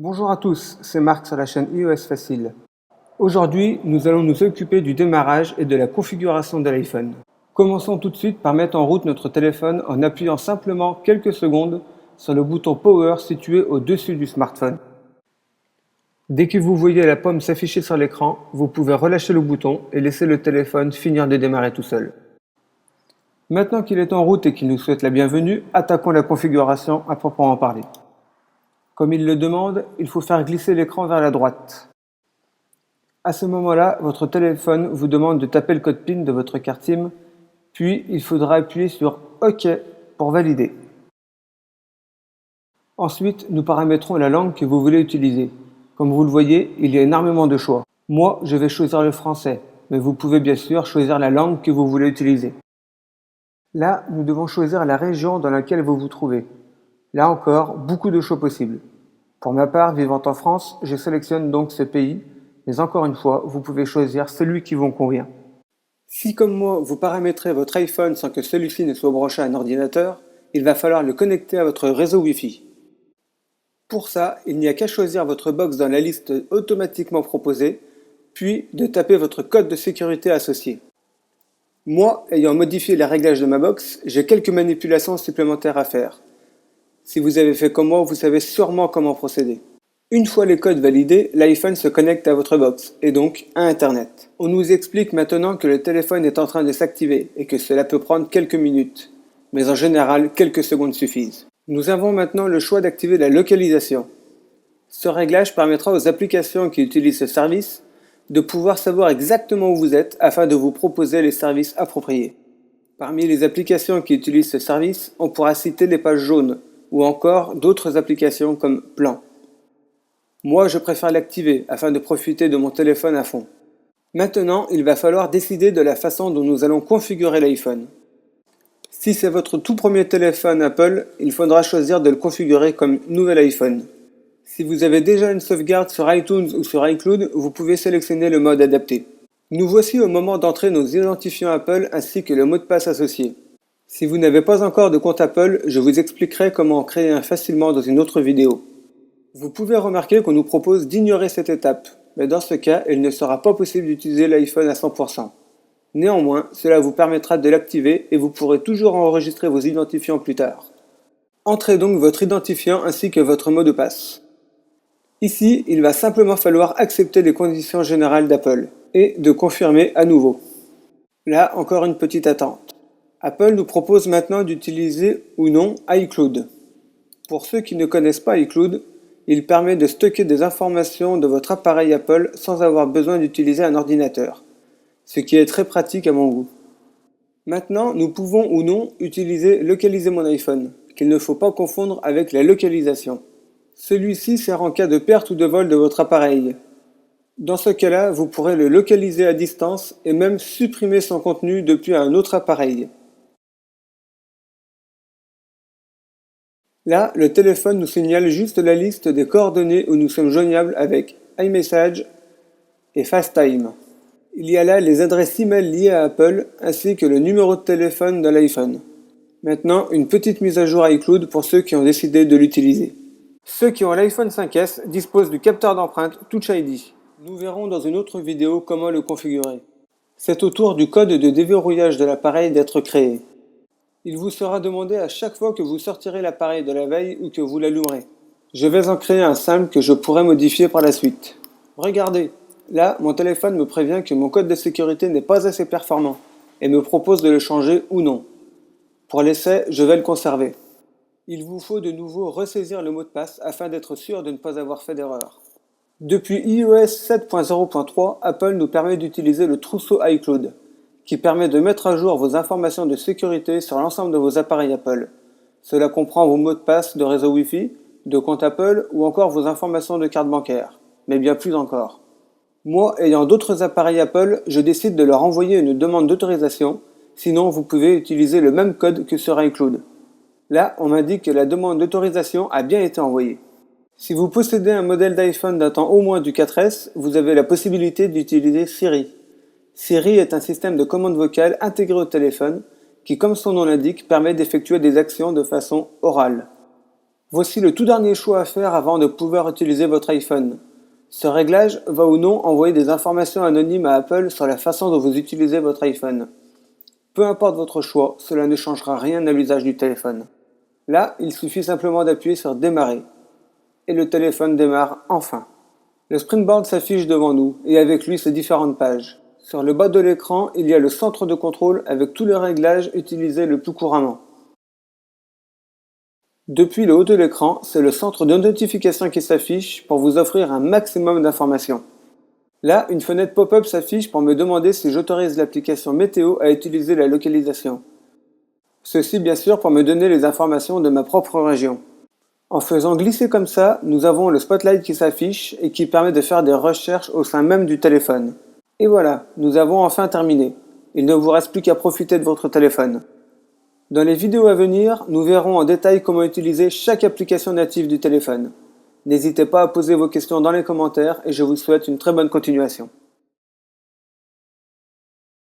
Bonjour à tous, c'est Marc sur la chaîne iOS Facile. Aujourd'hui, nous allons nous occuper du démarrage et de la configuration de l'iPhone. Commençons tout de suite par mettre en route notre téléphone en appuyant simplement quelques secondes sur le bouton Power situé au-dessus du smartphone. Dès que vous voyez la pomme s'afficher sur l'écran, vous pouvez relâcher le bouton et laisser le téléphone finir de démarrer tout seul. Maintenant qu'il est en route et qu'il nous souhaite la bienvenue, attaquons la configuration à proprement parler. Comme il le demande, il faut faire glisser l'écran vers la droite. À ce moment-là, votre téléphone vous demande de taper le code PIN de votre carte SIM, puis il faudra appuyer sur OK pour valider. Ensuite, nous paramétrons la langue que vous voulez utiliser. Comme vous le voyez, il y a énormément de choix. Moi, je vais choisir le français, mais vous pouvez bien sûr choisir la langue que vous voulez utiliser. Là, nous devons choisir la région dans laquelle vous vous trouvez. Là encore, beaucoup de choix possibles. Pour ma part, vivant en France, je sélectionne donc ce pays, mais encore une fois, vous pouvez choisir celui qui vous convient. Si comme moi, vous paramétrez votre iPhone sans que celui-ci ne soit branché à un ordinateur, il va falloir le connecter à votre réseau Wi-Fi. Pour ça, il n'y a qu'à choisir votre box dans la liste automatiquement proposée, puis de taper votre code de sécurité associé. Moi, ayant modifié les réglages de ma box, j'ai quelques manipulations supplémentaires à faire. Si vous avez fait comme moi, vous savez sûrement comment procéder. Une fois les codes validés, l'iPhone se connecte à votre box, et donc à Internet. On nous explique maintenant que le téléphone est en train de s'activer, et que cela peut prendre quelques minutes. Mais en général, quelques secondes suffisent. Nous avons maintenant le choix d'activer la localisation. Ce réglage permettra aux applications qui utilisent ce service de pouvoir savoir exactement où vous êtes afin de vous proposer les services appropriés. Parmi les applications qui utilisent ce service, on pourra citer les pages jaunes, ou encore d'autres applications comme Plan. Moi, je préfère l'activer afin de profiter de mon téléphone à fond. Maintenant, il va falloir décider de la façon dont nous allons configurer l'iPhone. Si c'est votre tout premier téléphone Apple, il faudra choisir de le configurer comme nouvel iPhone. Si vous avez déjà une sauvegarde sur iTunes ou sur iCloud, vous pouvez sélectionner le mode adapté. Nous voici au moment d'entrer nos identifiants Apple ainsi que le mot de passe associé. Si vous n'avez pas encore de compte Apple, je vous expliquerai comment en créer un facilement dans une autre vidéo. Vous pouvez remarquer qu'on nous propose d'ignorer cette étape, mais dans ce cas, il ne sera pas possible d'utiliser l'iPhone à 100%. Néanmoins, cela vous permettra de l'activer et vous pourrez toujours enregistrer vos identifiants plus tard. Entrez donc votre identifiant ainsi que votre mot de passe. Ici, il va simplement falloir accepter les conditions générales d'Apple et de confirmer à nouveau. Là, encore une petite attente. Apple nous propose maintenant d'utiliser ou non iCloud. Pour ceux qui ne connaissent pas iCloud, il permet de stocker des informations de votre appareil Apple sans avoir besoin d'utiliser un ordinateur, ce qui est très pratique à mon goût. Maintenant, nous pouvons ou non utiliser Localiser mon iPhone, qu'il ne faut pas confondre avec la localisation. Celui-ci sert en cas de perte ou de vol de votre appareil. Dans ce cas-là, vous pourrez le localiser à distance et même supprimer son contenu depuis un autre appareil. Là, le téléphone nous signale juste la liste des coordonnées où nous sommes joignables avec iMessage et FaceTime. Il y a là les adresses e-mail liées à Apple ainsi que le numéro de téléphone de l'iPhone. Maintenant, une petite mise à jour iCloud pour ceux qui ont décidé de l'utiliser. Ceux qui ont l'iPhone 5S disposent du capteur d'empreinte Touch ID. Nous verrons dans une autre vidéo comment le configurer. C'est au tour du code de déverrouillage de l'appareil d'être créé. Il vous sera demandé à chaque fois que vous sortirez l'appareil de la veille ou que vous l'allumerez. Je vais en créer un simple que je pourrai modifier par la suite. Regardez, là, mon téléphone me prévient que mon code de sécurité n'est pas assez performant et me propose de le changer ou non. Pour l'essai, je vais le conserver. Il vous faut de nouveau ressaisir le mot de passe afin d'être sûr de ne pas avoir fait d'erreur. Depuis iOS 7.0.3, Apple nous permet d'utiliser le trousseau iCloud, qui permet de mettre à jour vos informations de sécurité sur l'ensemble de vos appareils Apple. Cela comprend vos mots de passe de réseau Wi-Fi, de compte Apple ou encore vos informations de carte bancaire, mais bien plus encore. Moi, ayant d'autres appareils Apple, je décide de leur envoyer une demande d'autorisation, sinon vous pouvez utiliser le même code que sur iCloud. Là, on m'indique que la demande d'autorisation a bien été envoyée. Si vous possédez un modèle d'iPhone datant au moins du 4S, vous avez la possibilité d'utiliser Siri. Siri est un système de commande vocale intégré au téléphone qui, comme son nom l'indique, permet d'effectuer des actions de façon orale. Voici le tout dernier choix à faire avant de pouvoir utiliser votre iPhone. Ce réglage va ou non envoyer des informations anonymes à Apple sur la façon dont vous utilisez votre iPhone. Peu importe votre choix, cela ne changera rien à l'usage du téléphone. Là, il suffit simplement d'appuyer sur Démarrer. Et le téléphone démarre enfin. Le Springboard s'affiche devant nous et avec lui ses différentes pages. Sur le bas de l'écran, il y a le centre de contrôle avec tous les réglages utilisés le plus couramment. Depuis le haut de l'écran, c'est le centre de notification qui s'affiche pour vous offrir un maximum d'informations. Là, une fenêtre pop-up s'affiche pour me demander si j'autorise l'application Météo à utiliser la localisation. Ceci bien sûr pour me donner les informations de ma propre région. En faisant glisser comme ça, nous avons le spotlight qui s'affiche et qui permet de faire des recherches au sein même du téléphone. Et voilà, nous avons enfin terminé. Il ne vous reste plus qu'à profiter de votre téléphone. Dans les vidéos à venir, nous verrons en détail comment utiliser chaque application native du téléphone. N'hésitez pas à poser vos questions dans les commentaires et je vous souhaite une très bonne continuation.